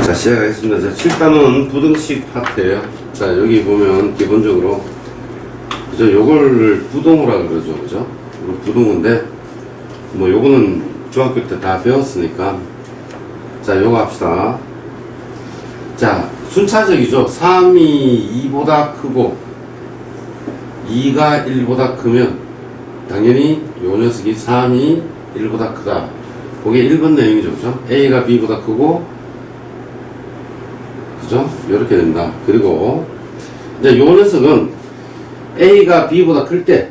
자, 시작하겠습니다. 자, 7단은 부등식 파트예요. 자, 여기 보면 기본적으로 그죠? 요거를 부동호라 그러죠. 그죠? 이거 부동호인데 뭐 요거는 중학교 때 다 배웠으니까 자, 요거 합시다. 자, 순차적이죠. 3이 2보다 크고 2가 1보다 크면 당연히 요 녀석이 3이 1보다 크다. 그게 1번 내용이죠. 그죠? A가 B보다 크고 그죠? 이렇게 된다. 그리고 이제 요 녀석은 A가 B보다 클 때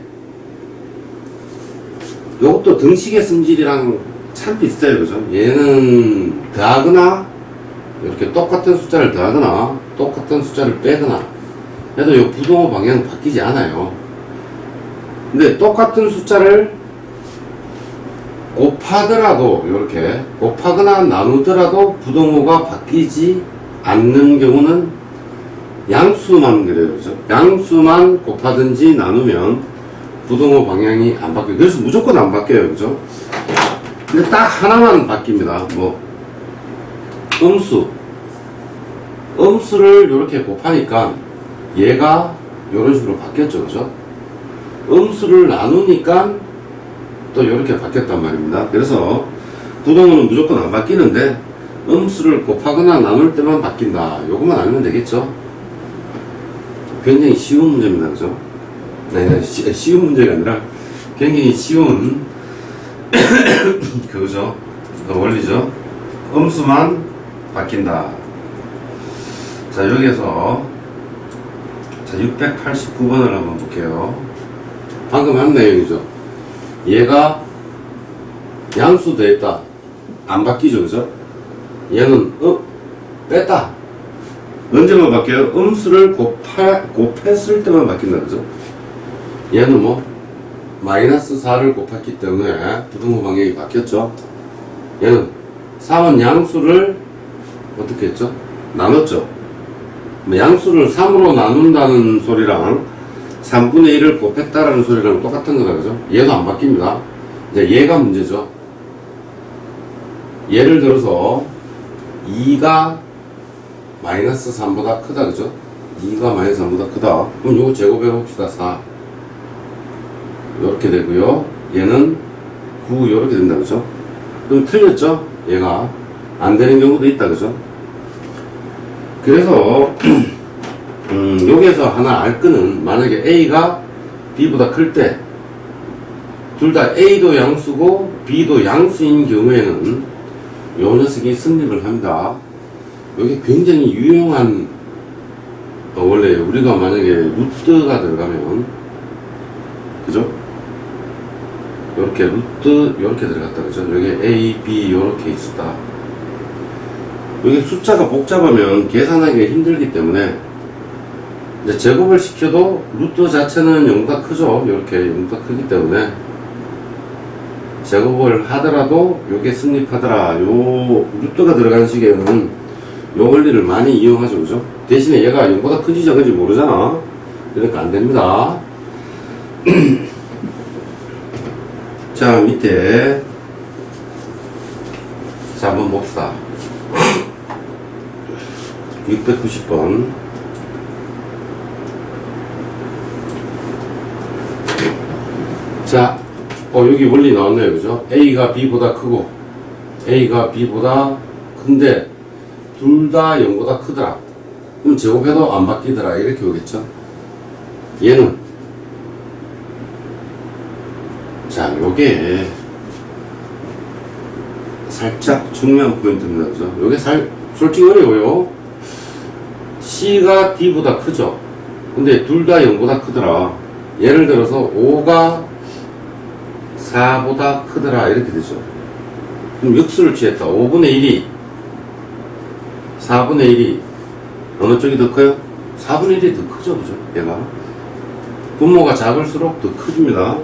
요것도 등식의 성질이랑 참 비슷해요. 그죠? 얘는 더하거나 이렇게 똑같은 숫자를 더하거나 똑같은 숫자를 빼거나 해도 요 부동호 방향은 바뀌지 않아요. 근데 똑같은 숫자를 곱하더라도 이렇게 곱하거나 나누더라도 부동호가 바뀌지 않는 경우는 양수만 그래요. 그죠? 양수만 곱하든지 나누면 부동호 방향이 안 바뀌어요. 그래서 무조건 안 바뀌어요. 그죠? 근데 딱 하나만 바뀝니다. 뭐 음수를 이렇게 곱하니까 얘가 이런 식으로 바뀌었죠. 그죠? 음수를 나누니까 또 이렇게 바뀌었단 말입니다. 그래서 부동호는 무조건 안 바뀌는데 음수를 곱하거나 나눌 때만 바뀐다. 요것만 알면 되겠죠? 굉장히 쉬운 문제입니다. 그죠? 네, 쉬운 문제가 아니라 굉장히 쉬운 그거죠? 그 원리죠? 음수만 바뀐다. 자, 여기에서 자, 689번을 한번 볼게요. 방금 한 내용이죠. 얘가 양수 됐다. 안 바뀌죠. 그죠? 얘는 뺐다. 언제만 바뀌어요? 음수를 곱했을 때만 바뀐다. 그죠? 얘는 뭐 마이너스 4를 곱했기 때문에 부등호 방향이 바뀌었죠. 얘는 3은 양수를 어떻게 했죠? 나눴죠. 양수를 3으로 나눈다는 소리랑 3분의 1을 곱했다라는 소리랑 똑같은 거다. 그죠? 얘도 안 바뀝니다. 이제 얘가 문제죠. 예를 들어서 2가 마이너스 3보다 크다. 그죠? 2가 마이너스 3보다 크다. 그럼 요거 제곱해 봅시다. 4 요렇게 되고요. 얘는 9 요렇게 된다. 그죠? 그럼 틀렸죠? 얘가 안 되는 경우도 있다. 그죠? 그래서 여기에서 하나 알 거는 만약에 A가 B보다 클 때 둘 다 A도 양수고 B도 양수인 경우에는 요 녀석이 성립을 합니다. 여기 굉장히 유용한 원래 우리가 만약에 루트가 들어가면 그죠? 요렇게 루트 요렇게 들어갔다. 그죠? 여기 A, B 요렇게 있었다. 여기 숫자가 복잡하면 계산하기가 힘들기 때문에 이제 제곱을 시켜도 루트 자체는 0보다 크죠. 이렇게 0보다 크기 때문에 제곱을 하더라도 요게 성립하더라. 요 루트가 들어가는 시기에는 요 원리를 많이 이용하죠. 그죠? 대신에 얘가 0보다 크지 작은지 모르잖아. 그러니까 안 됩니다. 자, 밑에 자, 한번 봅시다. 690번. 자, 여기 원리 나왔네요. 그죠? A가 B보다 크고, A가 B보다 큰데, 둘 다 0보다 크더라. 그럼 제곱해도 안 바뀌더라. 이렇게 오겠죠? 얘는, 자, 요게, 살짝 중요한 포인트입니다. 그죠? 요게 솔직히 어려워요. C가 D보다 크죠? 근데 둘 다 0보다 크더라. 예를 들어서 5가 4보다 크더라. 이렇게 되죠. 그럼 역수를 취했다. 5분의 1이 4분의 1이 어느 쪽이 더 커요? 4분의 1이 더 크죠. 그죠? 얘가. 분모가 작을수록 더 커집니다.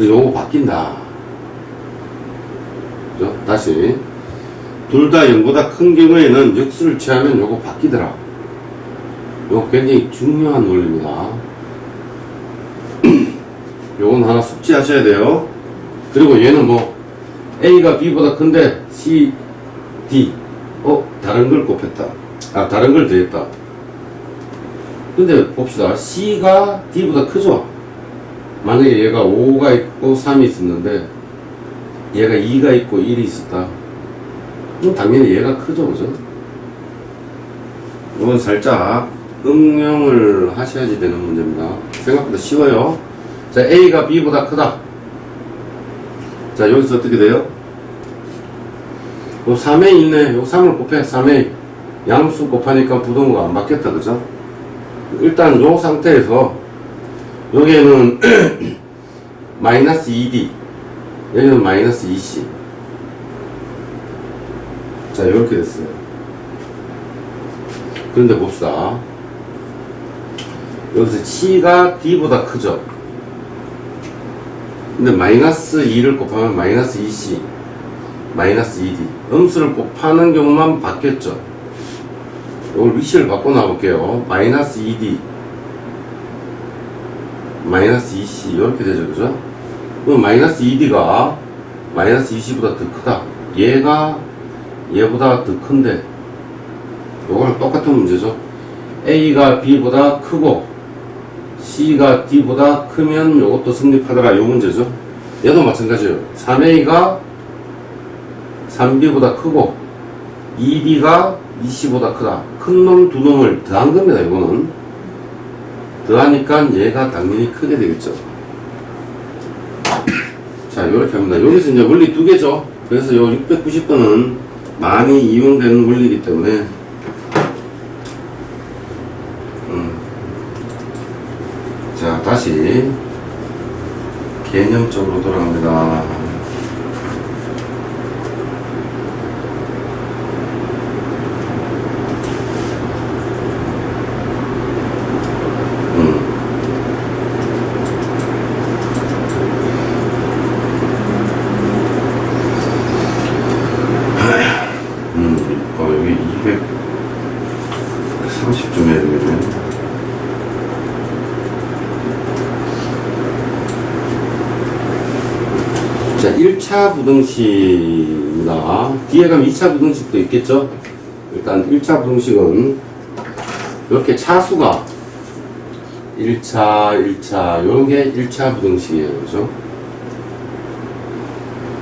요거 바뀐다. 그죠? 다시. 둘 다 0보다 큰 경우에는 역수를 취하면 요거 바뀌더라. 요거 굉장히 중요한 원리입니다. 요건 하나 숙지하셔야 돼요. 그리고 얘는 뭐 A가 B보다 큰데 C, D 다른 걸 곱했다. 다른 걸 더했다. 근데 봅시다. C가 D보다 크죠? 만약에 얘가 5가 있고 3이 있었는데 얘가 2가 있고 1이 있었다. 그럼 당연히 얘가 크죠, 그죠? 이건 살짝 응용을 하셔야지 되는 문제입니다. 생각보다 쉬워요. 자, A가 B보다 크다. 자, 여기서 어떻게 돼요? 요 3A 있네. 요 3을 곱해. 3A. 양수 곱하니까 부동호가 안 바뀌었다, 그죠? 일단 요 상태에서 여기에는 마이너스 2D, 여기는 마이너스 2C. 자, 이렇게 됐어요. 그런데 봅시다. 여기서 C가 D보다 크죠? 근데 마이너스 2를 곱하면 마이너스 2C, 마이너스 2D. 음수를 곱하는 경우만 바뀌었죠? 이걸 위치를 바꿔 놔볼게요. 마이너스 2D, 마이너스 2C, 이렇게 되죠, 그죠? 그럼 마이너스 2D가 마이너스 2C보다 더 크다. 얘가 얘보다 더 큰데, 이거랑 똑같은 문제죠. A가 B보다 크고, C가 D보다 크면 이것도 성립하더라. 요 문제죠. 얘도 마찬가지예요. 3A가 3B보다 크고, 2B가 2C보다 크다. 큰 놈 두 놈을 더한 겁니다, 이거는. 더하니까 얘가 당연히 크게 되겠죠. 자, 요렇게 합니다. 여기서 이제 원리 두 개죠. 그래서 요 690번은 많이 이용되는 원리이기 때문에, 자, 다시 개념적으로 돌아갑니다. 여기 230점 해야 되겠네. 자, 1차 부등식입니다. 뒤에 가면 2차 부등식도 있겠죠? 일단 1차 부등식은 이렇게 차수가 1차, 요런 게 1차 부등식이에요. 그죠?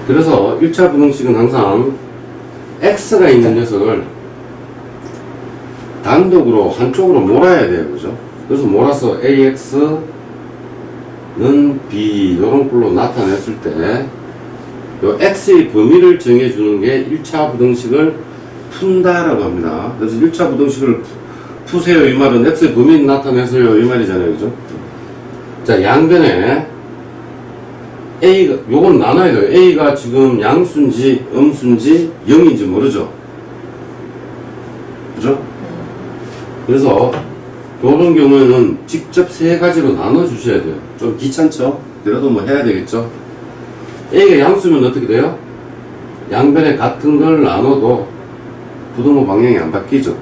그래서 1차 부등식은 항상 X가 있는 녀석을 단독으로 한쪽으로 몰아야 돼요. 그죠? 그래서 몰아서 AX는 B, 요런 걸로 나타냈을 때, 요 X의 범위를 정해주는 게 1차 부등식을 푼다라고 합니다. 그래서 1차 부등식을 푸세요. 이 말은 X의 범위를 나타내세요. 이 말이잖아요. 그죠? 자, 양변에 A가, 요건 나눠야 돼요. A가 지금 양수인지, 음수인지, 0인지 모르죠? 그죠? 그래서, 요런 경우에는 직접 세 가지로 나눠 주셔야 돼요. 좀 귀찮죠? 그래도 뭐 해야 되겠죠? A가 양수면 어떻게 돼요? 양변에 같은 걸 나눠도 부등호 방향이 안 바뀌죠?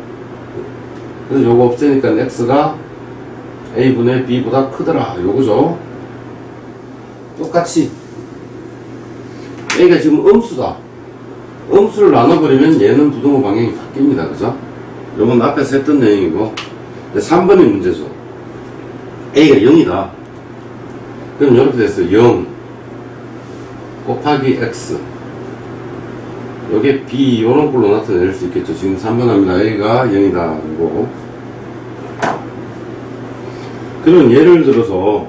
그래서 요거 없애니까 X가 A분의 B보다 크더라. 요거죠? 똑같이 A가 지금 음수다. 음수를 나눠버리면 얘는 부등호 방향이 바뀝니다. 그죠? 요건 앞에서 했던 내용이고 3번의 문제죠. A가 0이다. 그럼 이렇게 됐어요. 0 곱하기 X, 요게 B 요런 걸로 나타낼 수 있겠죠. 지금 3번 합니다. A가 0이다. 그리고 그럼 예를 들어서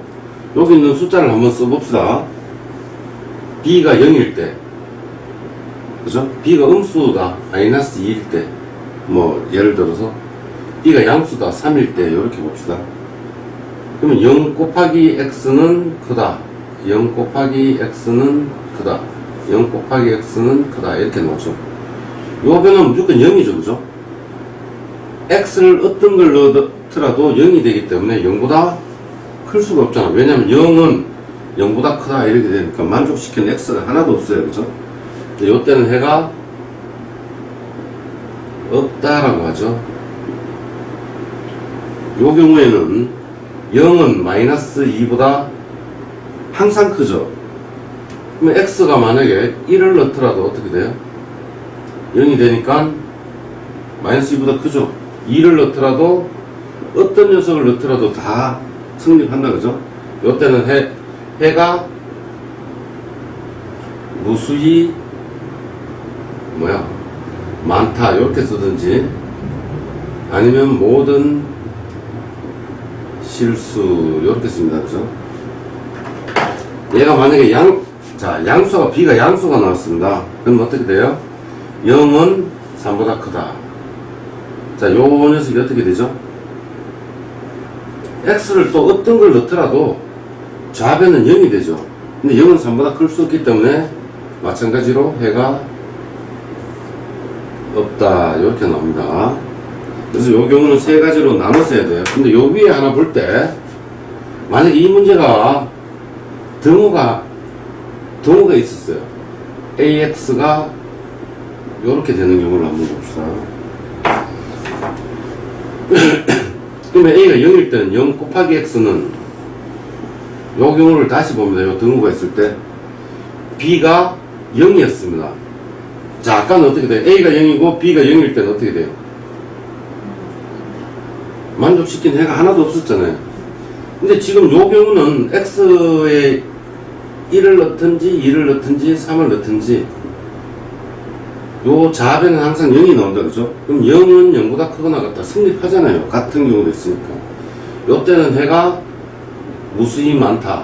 여기 있는 숫자를 한번 써봅시다. B가 0일 때, 그죠? B가 음수다, 마이너스 2일 때, 뭐, 예를 들어서, B가 양수다, 3일 때, 이렇게 봅시다. 그러면 0 곱하기 X는 크다. 0 곱하기 X는 크다. 0 곱하기 X는 크다. 이렇게 나오죠. 요 변은 무조건 0이죠, 그죠? X를 어떤 걸 넣더라도 0이 되기 때문에 0보다 클 수가 없잖아. 왜냐면 0은 0보다 크다 이렇게 되니까 만족시키는 X가 하나도 없어요. 그죠? 요때는 해가 없다라고 하죠. 요 경우에는 0은 마이너스 2보다 항상 크죠. 그러면 X가 만약에 1을 넣더라도 어떻게 돼요? 0이 되니까 마이너스 2보다 크죠. 2를 넣더라도 어떤 녀석을 넣더라도 다 성립한다 그죠. 요때는 해가 무수히 많다 이렇게 쓰든지, 아니면 모든 실수 이렇게 씁니다 그죠. 얘가 만약에 양수가 b가 양수가 나왔습니다. 그럼 어떻게 돼요? 0은 3보다 크다. 자, 요 녀석이 어떻게 되죠? x를 또 어떤 걸 넣더라도 좌변은 0이 되죠. 근데 0은 3보다 클 수 없기 때문에 마찬가지로 해가 없다 이렇게 나옵니다. 그래서 요 경우는 세 가지로 나눠서 해야 돼요. 근데 요 위에 하나 볼 때, 만약에 이 문제가 등호가 있었어요. AX가 요렇게 되는 경우를 한번 봅시다. 그러면 A가 0일 때는 0 곱하기 X는 요 경우를 다시 봅니다. 요 등호가 있을 때 B가 0이었습니다. 자, 아까는 어떻게 돼요? A가 0이고 B가 0일 때는 어떻게 돼요? 만족시킨 해가 하나도 없었잖아요. 근데 지금 요 경우는 X에 1을 넣든지 2를 넣든지 3을 넣든지 요 좌변은 항상 0이 나온다 그죠? 그럼 0은 0보다 크거나 같다 성립하잖아요. 같은 경우도 있으니까. 요 때는 해가 무수히 많다.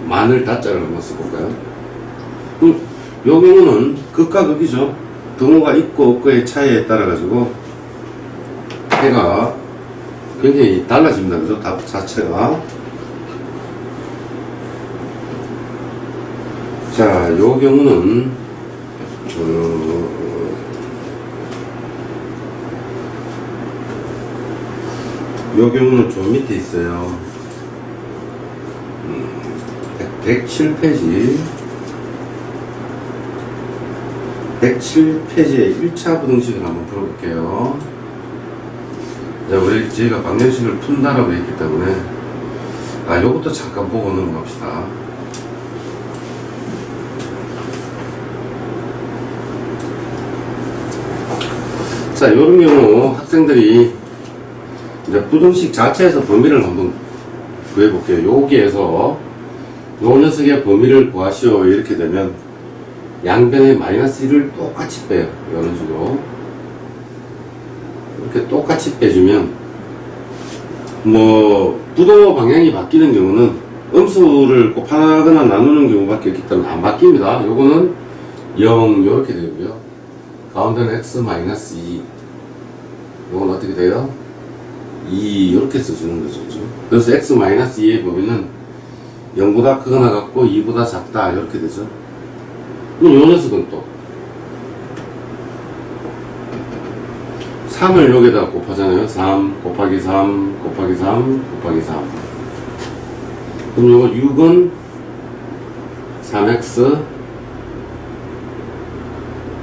만을 다자를 한번 써볼까요? 그럼 요 경우는 극과 극이죠. 등호가 있고 없고의 차이에 따라 가지고 해가 굉장히 달라집니다 그죠? 답 자체가. 자, 요 경우는 요 경우는 좀 밑에 있어요. 107페이지 107페이지에 1차 부등식을 한번 풀어볼게요. 자, 우리 저희가 방정식을 푼다라고 했기 때문에 요것도 잠깐 보고 넘어갑시다. 자, 요런 경우 학생들이 이제 부등식 자체에서 범위를 한번 구해볼게요. 여기에서 요 녀석의 범위를 구하시오 이렇게 되면 양변에 마이너스 1을 똑같이 빼요. 이런 식으로 이렇게 똑같이 빼주면 부등호 방향이 바뀌는 경우는 음수를 곱하거나 나누는 경우밖에 없기 때문에 안 바뀝니다. 요거는 0 요렇게 되고요. 가운데는 x-2 요건 어떻게 돼요? 2 이렇게 써주는 거죠. 그래서 x-2의 범위는 0보다 크거나 같고 2보다 작다 이렇게 되죠. 그럼 요 녀석은 또 3을 여기다가 곱하잖아요. 3 곱하기 3 곱하기 3 곱하기 3. 그럼 요거 6은 3x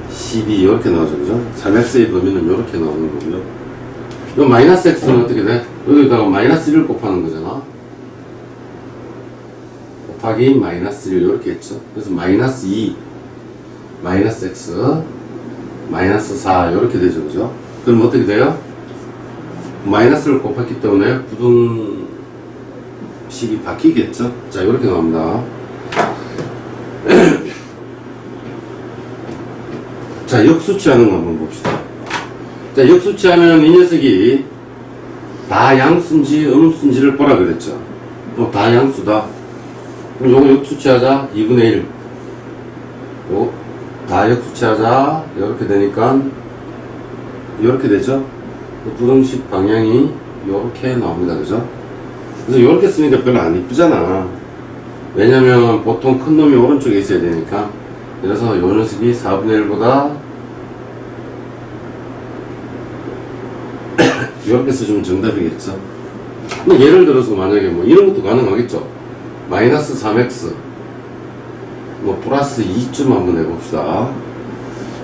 12 이렇게 나오죠. 그죠? 3x의 범위는 이렇게 나오는 거고요. 요 마이너스 x는 어떻게 돼? 여기다가 마이너스 1을 곱하는 거잖아. 곱하기 마이너스 1 이렇게 했죠. 그래서 마이너스 2 마이너스 x 마이너스 4 이렇게 되죠. 그죠? 그럼 어떻게 돼요? 마이너스를 곱했기 때문에 부등식이 바뀌겠죠? 자, 이렇게 나옵니다. 자, 역수치하는 거 한번 봅시다. 자, 역수치하면 이 녀석이 다 양수인지 음수인지를 보라 그랬죠. 다 양수다. 그럼 요거 역수치하자. 2분의 1. 요, 다 역수치하자. 이렇게 되니까 이렇게 되죠. 부등식 방향이 이렇게 나옵니다. 그죠? 그래서 이렇게 쓰니까 별로 안 이쁘잖아. 왜냐면 보통 큰 놈이 오른쪽에 있어야 되니까. 그래서 요 녀석이 4분의 1보다 이렇게 써주면 정답이겠죠. 예를 들어서 만약에 이런 것도 가능하겠죠. 마이너스 3x 플러스 2쯤 한번 해봅시다.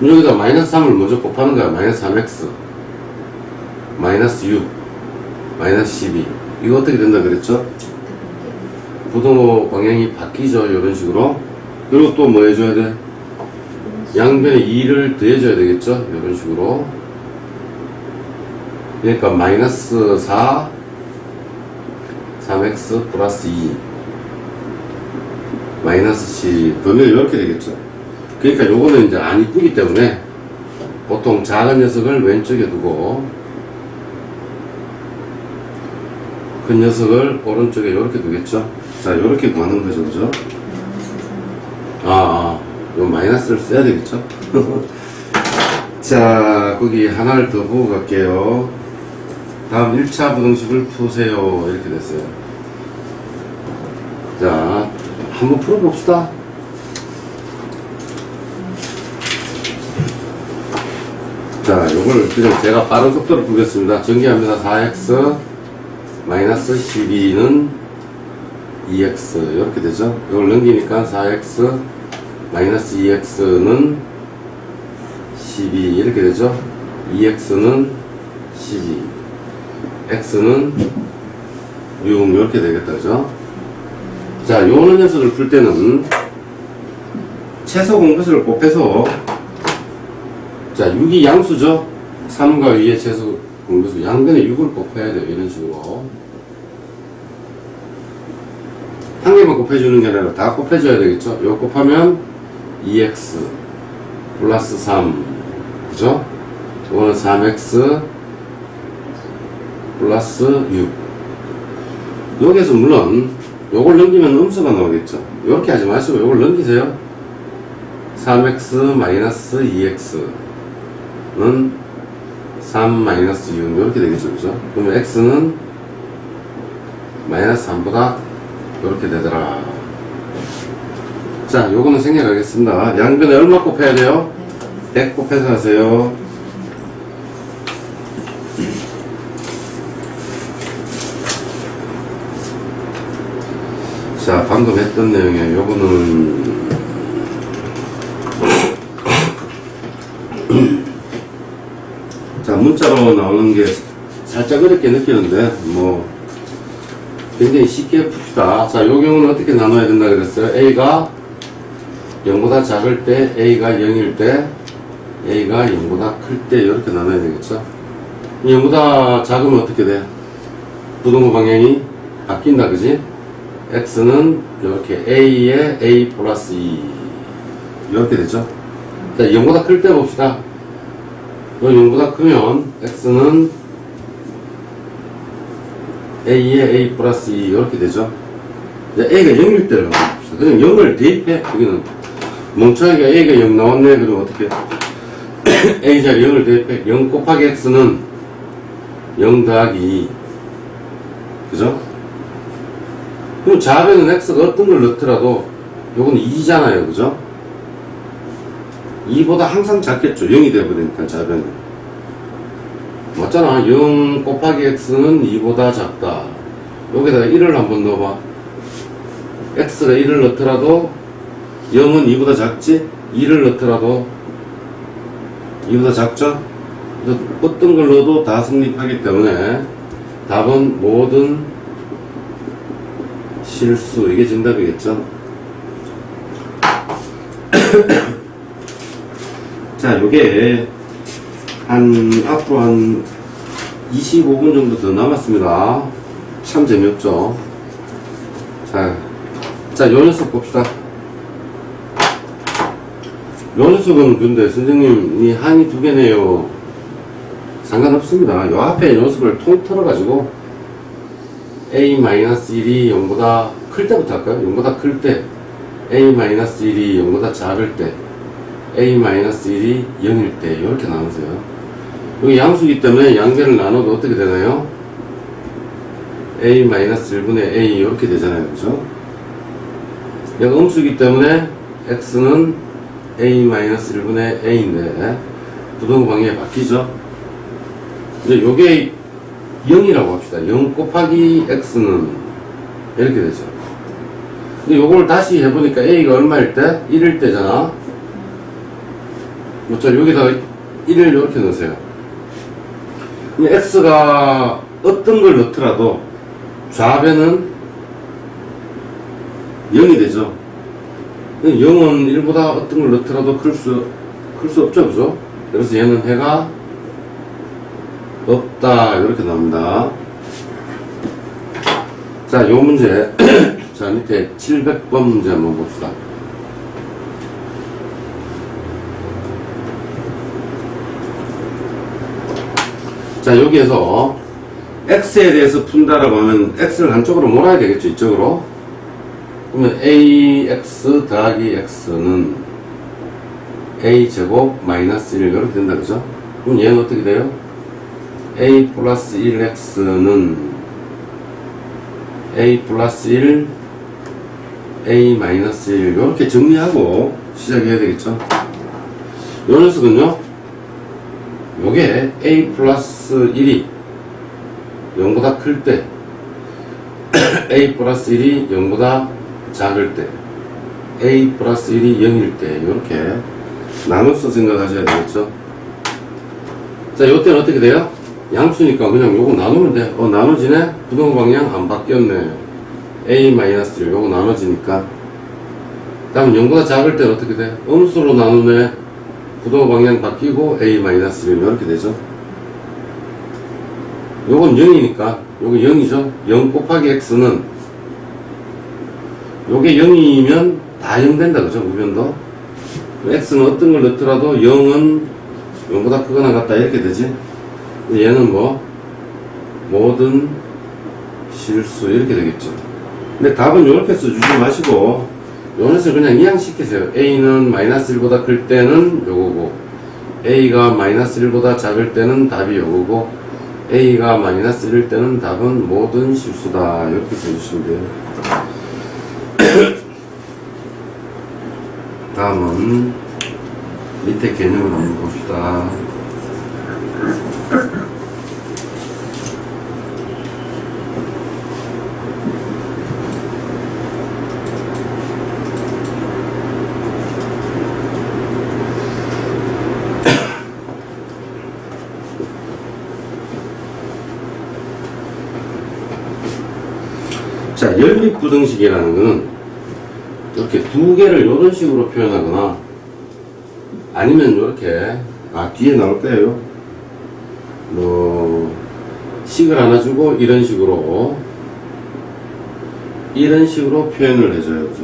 여기다 마이너스 3을 먼저 곱하는 거야. 마이너스 3x 마이너스 6 마이너스 12 이거 어떻게 된다 그랬죠? 부등호 방향이 바뀌죠. 이런 식으로. 그리고 또 뭐 해줘야 돼? 양변에 2를 더해줘야 되겠죠. 이런 식으로. 그러니까 마이너스 4 3x 플러스 2 마이너스 10 범위가 이렇게 되겠죠. 그러니까 요거는 이제 안 이쁘기 때문에 보통 작은 녀석을 왼쪽에 두고 큰 녀석을 오른쪽에 이렇게 두겠죠. 자, 이렇게 구하는 거죠, 그죠? 요 마이너스를 써야 되겠죠. 자, 거기 하나를 더 보고 갈게요. 다음 1차 부등식을 푸세요. 이렇게 됐어요. 자, 한번 풀어봅시다. 자, 요걸 그냥 제가 빠른 속도로 풀겠습니다. 전개합니다. 4x 마이너스 12는 2x 이렇게 되죠. 이걸 넘기니까 4x 마이너스 2x는 12 이렇게 되죠. 2x는 12 x는 6 이렇게 되겠다, 그죠? 자, 요런 녀석을 풀 때는 최소 공배수를 곱해서, 자, 6이 양수죠. 3과 2의 최소 공배수 양변에 6을 곱해야 돼요. 이런 식으로 한 개만 곱해주는 게 아니라 다 곱해줘야 되겠죠. 이거 곱하면 2x 플러스 3, 그죠? 이거는 3x 플러스 6. 여기에서 물론 요걸 넘기면 음수가 나오겠죠. 이렇게 하지 마시고 요걸 넘기세요. 3x 마이너스 2x는 3 마이너스 6 이렇게 되겠죠, 그죠? 그러면 x는 마이너스 3보다 이렇게 되더라. 자, 요거는 생략하겠습니다. 양변에 얼마 곱해야 돼요? 100 곱해서 하세요. 자, 방금 했던 내용이에요. 요거는 자, 문자로 나오는 게 살짝 어렵게 느끼는데 뭐 굉장히 쉽게 풉시다. 자, 요 경우는 어떻게 나눠야 된다 그랬어요? A가 0보다 작을 때, A가 0일 때, A가 0보다 클 때 이렇게 나눠야 되겠죠? 0보다 작으면 어떻게 돼? 부등호 방향이 바뀐다, 그지? X는 이렇게 A에 A 플러스 2 이렇게 되죠? 자, 0보다 클 때 봅시다. 0보다 크면 X는 A에 A 플러스 2 이렇게 되죠. 이제 A가 0일 때를 봅시다. 그냥 0을 대입해. 여기는 멍청하게 A가 0 나왔네. 그러면 어떻게 A 자리 0을 대입해. 0 곱하기 X는 0 더하기 2, 그죠? 그럼 좌변은 X가 어떤 걸 넣더라도 요건 2잖아요, 그죠? 2보다 항상 작겠죠. 0이 되어버리니까 좌변은. 맞잖아. 0 곱하기 X는 2보다 작다. 여기다가 1을 한번 넣어봐. X가 1을 넣더라도 0은 2보다 작지? 2를 넣더라도 2보다 작죠? 그래서 어떤 걸 넣어도 다 성립하기 때문에 답은 모든 실수, 이게 정답이겠죠? 자, 요게 앞으로 한 25분 정도 더 남았습니다. 참 재미없죠? 자, 요 녀석 봅시다. 요 녀석은 근데 선생님이 한이 두 개네요. 상관없습니다. 요 앞에 녀석을 통틀어가지고 A-1이 0보다 클 때부터 할까요? 0보다 클 때, A-1이 0보다 작을 때, A-1이 0일 때 이렇게 나누세요. 여기 양수이기 때문에 양변을 나눠도 어떻게 되나요? A-1분의 A 이렇게 되잖아요, 그죠? 얘가 음수이기 때문에 X는 A-1분의 A인데 부등호 방향이 바뀌죠? 이제 요게 0이라고 합시다. 0 곱하기 X는 이렇게 되죠. 근데 요걸 다시 해보니까 A가 얼마일 때? 1일 때잖아. 자, 여기다가 1을 이렇게 넣으세요. 그럼 X가 어떤 걸 넣더라도 좌변은 0이 되죠. 0은 1보다 어떤 걸 넣더라도 클 수 없죠, 그죠? 그래서 얘는 해가 없다. 이렇게 나옵니다. 자, 요 문제. 자, 밑에 700번 문제 한번 봅시다. 자, 여기에서 x에 대해서 푼다라고 하면 x를 한쪽으로 몰아야 되겠죠. 이쪽으로. 그러면 ax 더하기 x는 a제곱 마이너스 1 이렇게 된다. 그죠? 그럼 얘는 어떻게 돼요? a 플러스 1x는 a 플러스 1 a 마이너스 1 이렇게 정리하고 시작해야 되겠죠. 요 녀석은요, 요게 a 플러스 1이 0보다 클 때 a 플러스 1이 0보다 작을 때 a 플러스 1이 0일 때 이렇게 나눠서 생각하셔야 되겠죠. 자, 요때는 어떻게 돼요? 양수니까 그냥 요거 나누면 돼. 나눠지네? 부동 방향 안 바뀌었네. a-1 요거 나눠지니까. 다음 0보다 작을 때는 어떻게 돼? 음수로 나누네. 부동 방향 바뀌고 a-1 이렇게 되죠. 요건 0이니까 요거 0이죠. 0 곱하기 x는 요게 0이면 다 0 된다. 그죠? 우변도. x는 어떤 걸 넣더라도 0은 0보다 크거나 같다 이렇게 되지. 얘는 뭐 모든 실수 이렇게 되겠죠. 근데 답은 이렇게 써주지 마시고 요 녀석을 그냥 이항시키세요. a는 마이너스 1보다 클 때는 요거고 a가 마이너스 1보다 작을 때는 답이 요거고 a가 마이너스 1일 때는 답은 모든 실수다 이렇게 써주시면 돼요. 다음은 밑에 개념을 한번 봅시다. 자, 연립부등식이라는 거는 이렇게 두 개를 이런 식으로 표현하거나 아니면 이렇게 뒤에 나올 거예요. 뭐 식을 하나 주고 이런 식으로 표현을 해줘요. 그죠?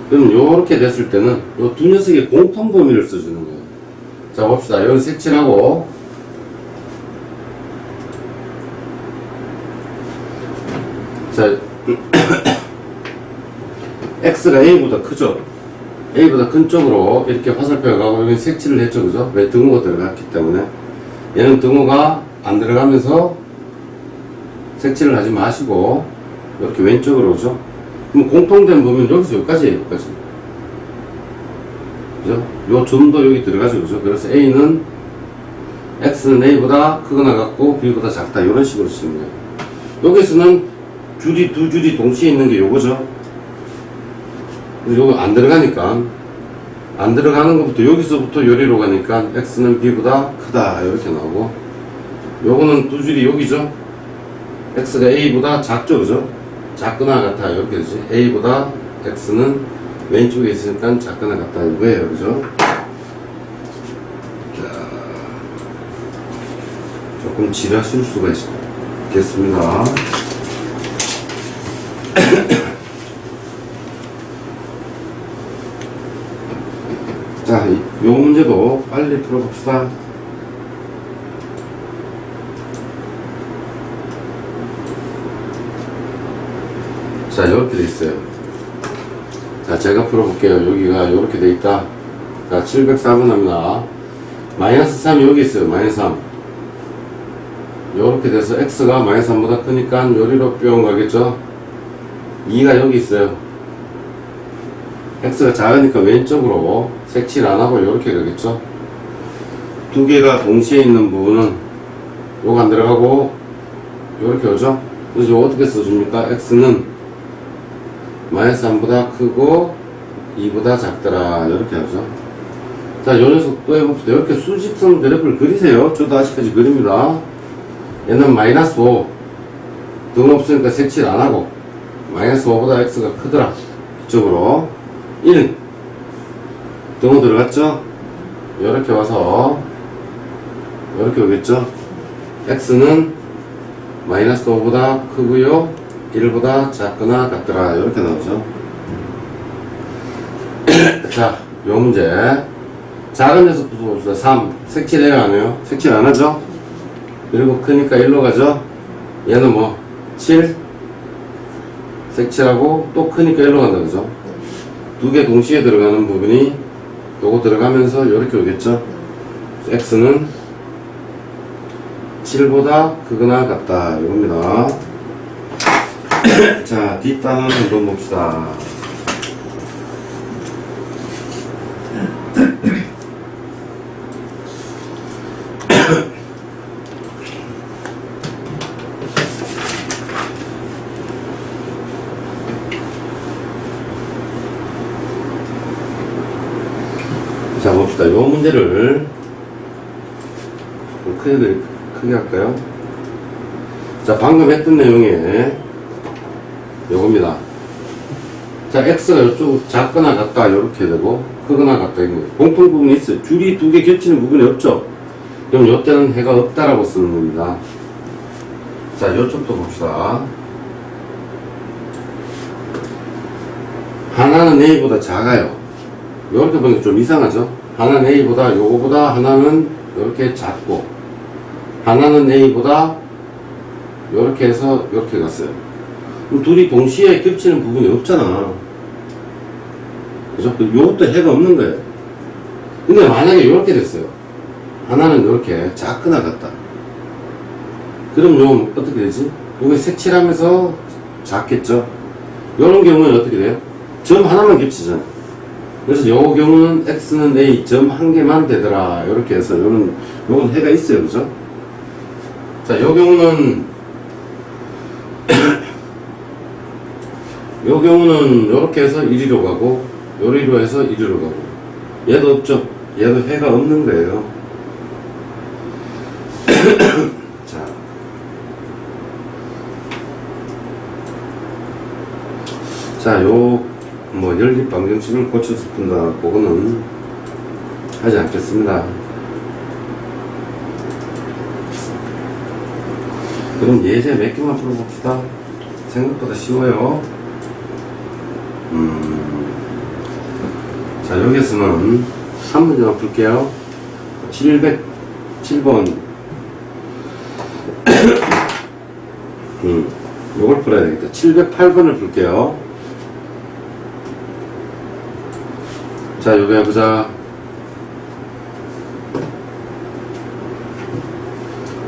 그럼 요렇게 됐을 때는 요 두 녀석의 공통 범위를 써주는 거예요. 자, 봅시다. 여기 색칠하고 자 x가 a보다 크죠? a보다 큰 쪽으로 이렇게 화살표가 가고 여기 색칠을 했죠. 그죠? 왜? 등호가 들어갔기 때문에. 얘는 등호가 안 들어가면서 색칠을 하지 마시고 이렇게 왼쪽으로 오죠? 그럼 공통된 범위는 여기서 여기까지예요. 여기까지. 그죠? 요 점도 여기 들어가죠. 그죠? 그래서 a는 x는 a보다 크거나 같고 b보다 작다 이런 식으로 쓰는 거예요. 여기서는 줄이 두 줄이 동시에 있는 게 요거죠. 요거 안 들어가니까 안 들어가는 것부터 여기서부터 요리로 가니까 x는 b보다 크다 이렇게 나오고 요거는 두 줄이 여기죠. x가 a보다 작죠. 그죠? 작거나 같다 이렇게 되지. a보다 x는 왼쪽에 있으니까 작거나 같다 이거예요. 그죠? 자, 조금 지나실 수가 있겠습니다. 자, 요 문제도 빨리 풀어봅시다. 자, 이렇게 돼 있어요. 자, 제가 풀어볼게요. 여기가 이렇게 돼 있다. 자, 704번 합니다. 마이너스 3이 여기 있어요. 마이너스 3. 이렇게 돼서 x가 마이너스 3보다 크니까 요리로 뿅 가겠죠? 2가 여기 있어요. x가 작으니까 왼쪽으로 색칠 안하고 이렇게 가겠죠. 두 개가 동시에 있는 부분은 요거 안 들어가고 이렇게 오죠. 그래서 이거 어떻게 써줍니까? x는 마이너스 3보다 크고 2보다 작더라 이렇게 하죠. 자, 요 녀석 또 해봅시다. 이렇게 수직선 그래프를 그리세요. 저도 아직까지 그립니다. 얘는 마이너스 5 등 없으니까 색칠 안하고 마이너스 5보다 x가 크더라. 이쪽으로 1 등호 들어갔죠? 이렇게 와서 이렇게 오겠죠? x는 마이너스 5보다 크고요 1보다 작거나 같더라 이렇게 나오죠. 자, 요 문제 작은 녀석 봅시다. 3 색칠해요 안해요? 색칠 안하죠? 그리고 크니까 1로 가죠. 얘는 뭐 7 색칠하고 또 크니까 1로 간다 그죠? 두 개 동시에 들어가는 부분이 요거 들어가면서 이렇게 오겠죠. x는 7보다 크거나 같다 이겁니다. 자, 뒷단은 한번 봅시다. 자, 봅시다. 요 문제를 좀 크게 할까요? 자, 방금 했던 내용에 요겁니다. 자, x가 이쪽 작거나 같다 이렇게 되고 크거나 같다 이거 공통 부분이 있어요. 줄이 두 개 겹치는 부분이 없죠. 그럼 요때는 해가 없다라고 쓰는 겁니다. 자, 요쪽도 봅시다. 하나는 a보다 작아요. 요렇게 보니까 좀 이상하죠. 하나는 a보다 요거보다 하나는 요렇게 작고 하나는 a보다 요렇게 해서 요렇게 갔어요. 그럼 둘이 동시에 겹치는 부분이 없잖아. 그죠? 요것도 해가 없는 거예요. 근데 만약에 요렇게 됐어요. 하나는 요렇게 작거나 같다. 그럼 요 어떻게 되지? 요게 색칠하면서 작겠죠? 요런 경우는 어떻게 돼요? 점 하나만 겹치잖아. 그래서 요 경우는 x는 a 점 한 개만 되더라. 요렇게 해서 요건 해가 있어요. 그죠? 자, 요 경우는 요 경우는 요렇게 해서 이리로 가고 요리로 해서 이리로 가고 얘도 없죠. 얘도 해가 없는 거예요. 자, 요 뭐 연립 방정식을 고쳐서 푼다 그거는 하지 않겠습니다. 그럼 예제 몇 개만 풀어봅시다. 생각보다 쉬워요. 자, 여기서는 한 문제만 풀게요. 707번 요걸 풀어야 되겠다. 708번을 풀게요. 자, 요거 해보자.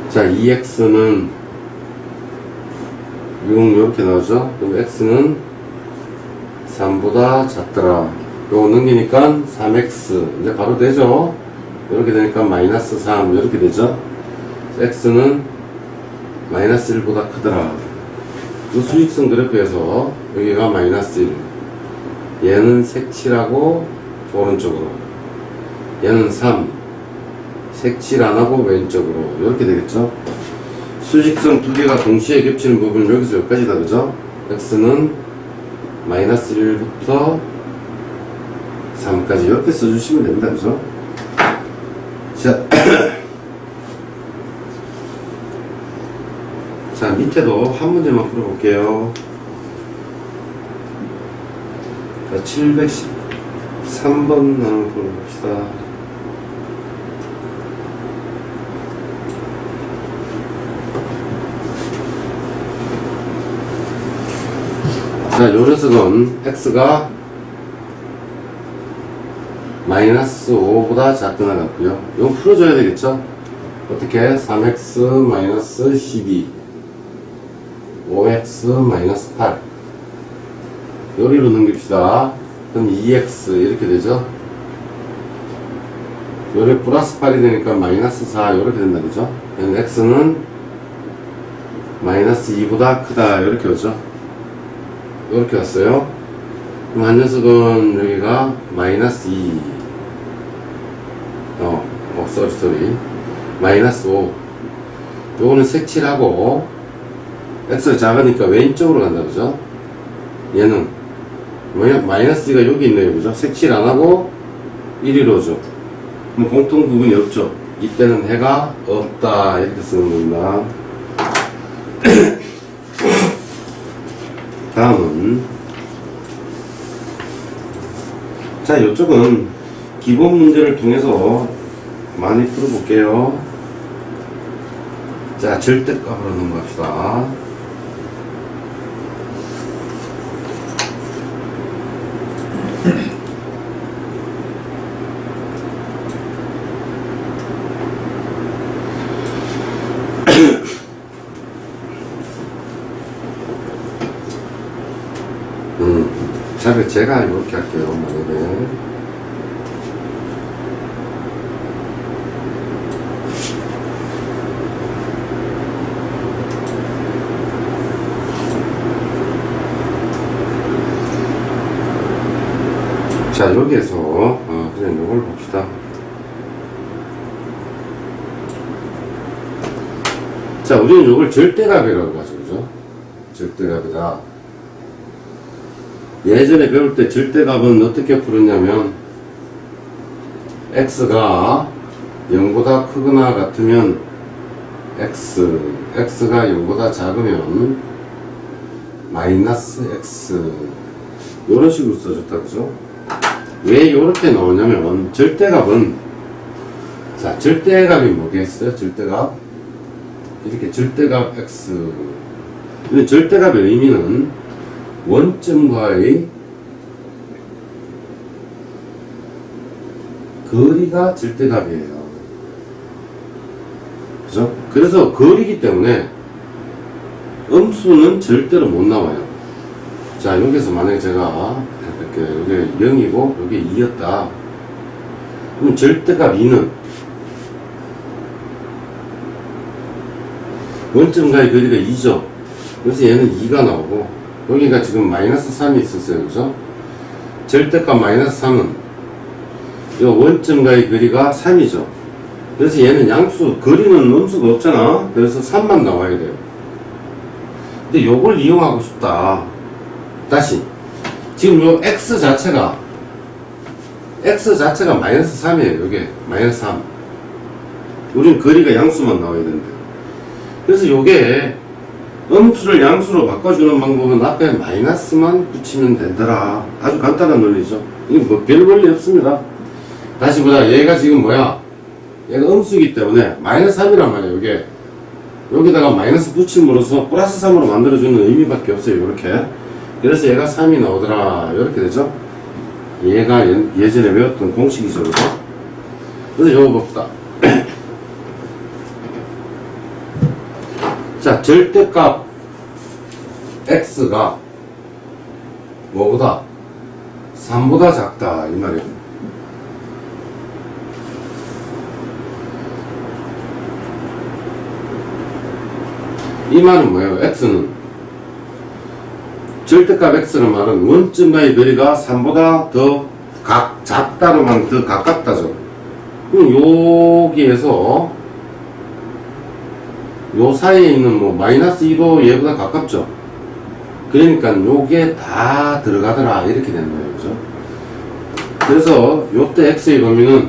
자, 2x는 6 이렇게 나오죠. 그럼 x는 3보다 작더라. 요거 넘기니까 3x 이제 바로 되죠. 이렇게 되니까 마이너스 3 이렇게 되죠. x는 마이너스 1보다 크더라. 이 수직선 그래프에서 여기가 마이너스 1 얘는 색칠하고 오른쪽으로 얘는 3 색칠 안하고 왼쪽으로 이렇게 되겠죠. 수직선 두 개가 동시에 겹치는 부분은 여기서 여기까지다. 그죠? x는 마이너스 1부터 3까지 이렇게 써주시면 됩니다. 그죠? 자, 자, 밑에도 한 문제만 풀어볼게요. 자, 713번 한번 풀어봅시다. 자, 요 녀석은 x가 마이너스 5보다 작거나 같고요. 이거 풀어줘야 되겠죠? 어떻게? 3x 마이너스 12 5x 마이너스 8 요리로 넘깁시다. 그럼 2x 이렇게 되죠? 요리 플러스 8이 되니까 마이너스 4 이렇게 된다. 그죠? x는 마이너스 2보다 크다 이렇게 오죠? 이렇게 왔어요. 그럼 한 녀석은 여기가 마이너스 2 쏘리 마이너스 5 요거는 색칠하고 x가 작으니까 왼쪽으로 간다. 그죠? 얘는 마이너스 2가 여기 있네요. 그죠? 색칠 안하고 1위로 오죠. 그럼 공통 부분이 없죠. 이때는 해가 없다. 이렇게 쓰는 겁니다. 다음은, 자, 이쪽은 기본 문제를 통해서 많이 풀어볼게요. 자, 절대값으로 넘어갑시다. 자, 제가 이렇게 할게요. 만약에. 자, 여기에서, 그냥 요걸 봅시다. 자, 우리는 요걸 절대값이라고 하죠. 그죠? 절대값이다. 예전에 배울 때 절대값은 어떻게 풀었냐면 x가 0보다 크거나 같으면 x가 0보다 작으면 마이너스 x 이런 식으로 써줬다. 그죠? 왜 이렇게 나오냐면 절대값은, 자, 절대값이 뭐겠어요? 절대값 이렇게 절대값 x, 근데 절대값의 의미는 원점과의 거리가 절대값이에요. 그죠? 그래서 거리이기 때문에 음수는 절대로 못 나와요. 자, 여기서 만약에 제가 이렇게 여기 0이고 여기 2였다. 그럼 절대값 2는 원점과의 거리가 2죠. 그래서 얘는 2가 나오고, 여기가 지금 마이너스 3이 있었어요. 그죠? 절대값 마이너스 3은 이 원점과의 거리가 3이죠. 그래서 얘는 양수, 거리는 음수가 없잖아. 그래서 3만 나와야 돼요. 근데 요걸 이용하고 싶다. 다시. 지금 요 x 자체가 마이너스 3이에요. 요게 마이너스 3. 우린 거리가 양수만 나와야 된대. 그래서 요게 음수를 양수로 바꿔주는 방법은 앞에 마이너스만 붙이면 되더라. 아주 간단한 논리죠. 이거 뭐 별 원리 없습니다. 다시 보자. 얘가 지금 뭐야? 얘가 음수이기 때문에 마이너스 3이란 말이야. 요게 여기다가 마이너스 붙임으로써 플러스 3으로 만들어주는 의미밖에 없어요. 요렇게. 그래서 얘가 3이 나오더라. 이렇게 되죠. 얘가 예전에 외웠던 공식이죠. 그죠? 그래서 요거 봅시다. 자, 절대값 x가 뭐보다? 3보다 작다. 이 말이에요. 이 말은 뭐예요? x는 절대값 x는 말은 원점과의 거리가 3보다 더 작다로만 더 가깝다죠. 그럼 여기에서 요 사이에 있는 뭐 마이너스 2도 얘보다 가깝죠. 그러니까 요게 다 들어가더라. 이렇게 되는 거예요. 그죠? 그래서 요때 x의 범위는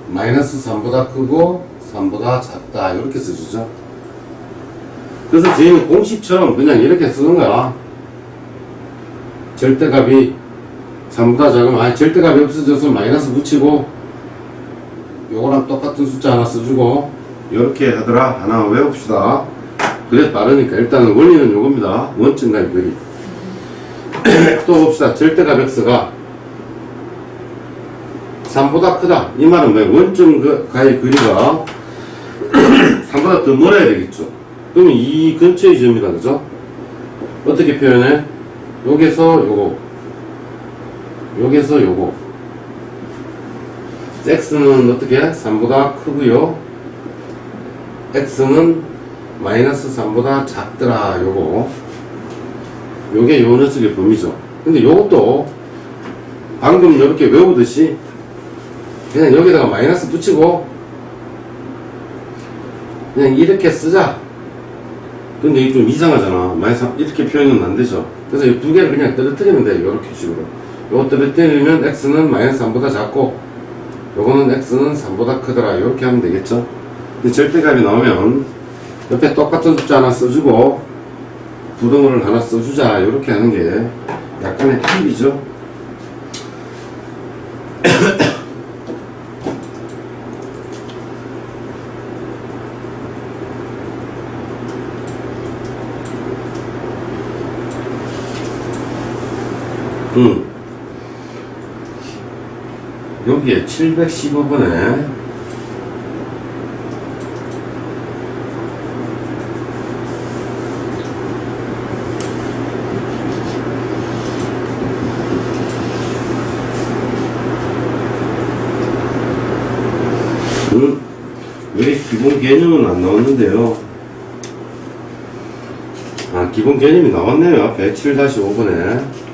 마이너스 3보다 크고 3보다 작다. 이렇게 써주죠. 그래서 저희는 공식처럼 그냥 이렇게 쓰는 거야. 절대값이 3보다 작으면, 절대값이 없어져서 마이너스 붙이고 요거랑 똑같은 숫자 하나 써주고 이렇게 하더라. 하나 외웁시다. 그래 빠르니까. 일단은 원리는 요겁니다. 원점과의 거리. 또 봅시다. 절대값 x가 3보다 크다. 이 말은 뭐예요? 원점과의 거리가 3보다 더 멀어야 되겠죠. 그러면 이 근처의 점이다. 그죠? 어떻게 표현해? 여기서 요거, 여기서 요거. x는 어떻게? 3보다 크고요. x는 마이너스 3보다 작더라. 요거. 요게 요 녀석의 범위죠. 근데 요것도 방금 이렇게 외우듯이 그냥 여기다가 마이너스 붙이고 그냥 이렇게 쓰자. 근데 이게 좀 이상하잖아. 마이너스 이렇게 표현은 안 되죠. 그래서 이 두 개를 그냥 떨어뜨리면 돼. 요렇게 식으로. 요거 떨어뜨리면 x는 마이너스 3보다 작고 요거는 x는 3보다 크더라. 이렇게 하면 되겠죠. 근데 절대값이 나오면 옆에 똑같은 숫자 하나 써주고 부등호를 하나 써주자. 이렇게 하는 게 약간의 팁이죠. 여기에 715번에 왜 기본 개념은 안 나왔는데요. 아, 기본 개념이 나왔네요. 앞에 7-5번에.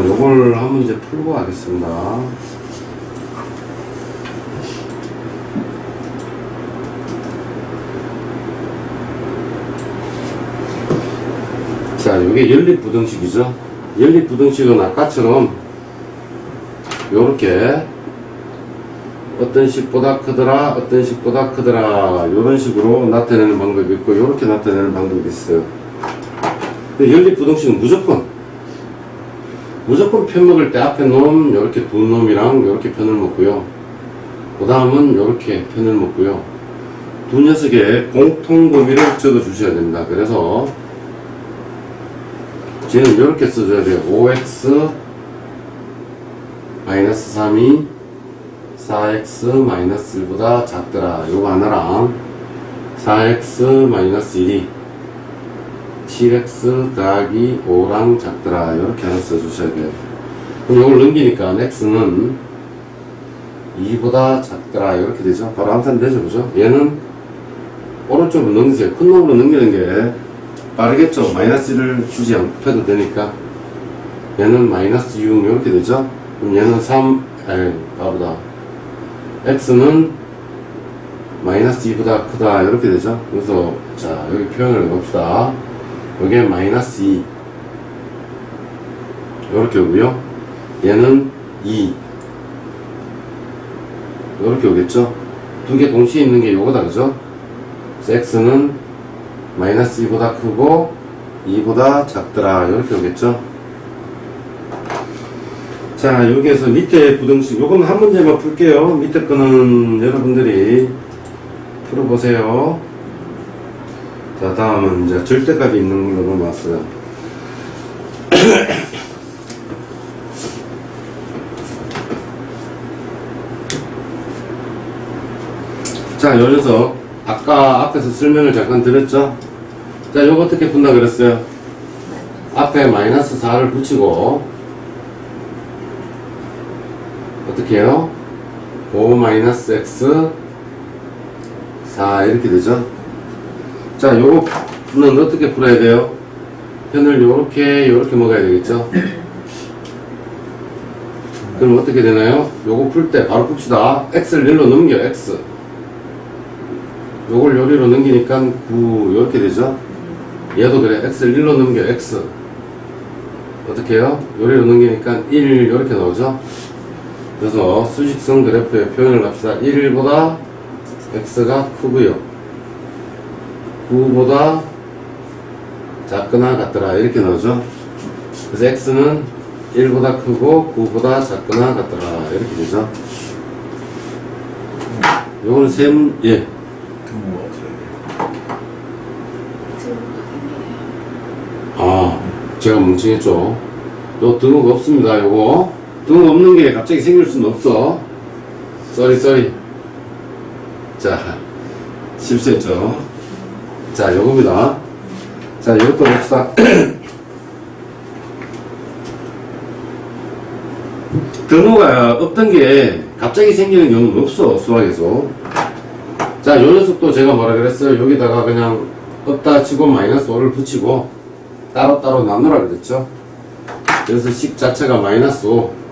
요걸 한 문제 풀고 가겠습니다. 자, 요게 연립부등식이죠. 연립부등식은 아까처럼 요렇게 어떤 식보다 크더라, 어떤 식보다 크더라, 요런 식으로 나타내는 방법이 있고, 요렇게 나타내는 방법이 있어요. 근데 연립부등식은 무조건 편 먹을 때 앞에 놈, 요렇게 두 놈이랑 요렇게 편을 먹고요. 그 다음은 요렇게 편을 먹고요. 두 녀석의 공통 범위를 적어 주셔야 됩니다. 그래서 쟤는 요렇게 써줘야 돼요. 5x 3이 4x 1보다 작더라. 요거 하나랑 4x 1이 7x 더하기 5랑 작더라. 이렇게 하나 써주셔야 돼요. 그럼 이걸 넘기니까 x는 2보다 작더라. 이렇게 되죠. 바로 암산되죠. 그죠? 얘는 오른쪽으로 넘기세요. 큰 놈으로 넘기는 게 빠르겠죠. 마이너스를 주지 않고도 되니까. 얘는 마이너스 6 이렇게 되죠. 그럼 얘는 3, 바보다. x는 마이너스 2보다 크다. 이렇게 되죠. 그래서 자, 여기 표현을 해봅시다. 여기에 마이너스 2 이렇게 오고요. 얘는 2 이렇게 오겠죠. 두 개 동시에 있는 게 요거다. 그죠? 그래서 x는 마이너스 2보다 크고 2보다 작더라. 이렇게 오겠죠. 자, 여기에서 밑에 부등식 요거는 한 문제만 풀게요. 밑에 거는 여러분들이 풀어보세요. 자, 다음은 이제 절대값이 있는 걸로 넘어왔어요. 자, 요 녀석 아까 앞에서 설명을 잠깐 드렸죠. 자, 요거 어떻게 푼다 그랬어요? 앞에 마이너스 4를 붙이고 어떻게 해요? 5 마이너스 x 4 이렇게 되죠. 자, 요거는 어떻게 풀어야 돼요? 편을 요렇게 먹어야 되겠죠? 그럼 어떻게 되나요? 요거 풀 때 바로 풉시다. x를 열로 넘겨, x. 요걸 요리로 넘기니까 9 요렇게 되죠? 얘도 그래. x를 1로 넘겨, x. 어떻게 해요? 요리로 넘기니까 1 요렇게 나오죠? 그래서 수직선 그래프의 표현을 합시다. 1보다 x가 크고요. 9보다 작거나 같더라. 이렇게 나오죠. 그래서 x는 1보다 크고 9보다 작거나 같더라. 이렇게 되죠. 요거는 예. 아, 제가 뭉칭했죠. 요 등호가 없습니다. 요거 등호 없는 게 갑자기 생길 수는 없어. 쏘리. 자, 실수했죠. 자, 요겁니다. 자, 이것도 봅시다. 등호가 없던 게 갑자기 생기는 경우는 없어, 수학에서. 자, 요 녀석도 제가 뭐라 그랬어요? 여기다가 그냥 없다 치고 마이너스 5를 붙이고 따로따로 나누라 그랬죠? 그래서 식 자체가 마이너스 5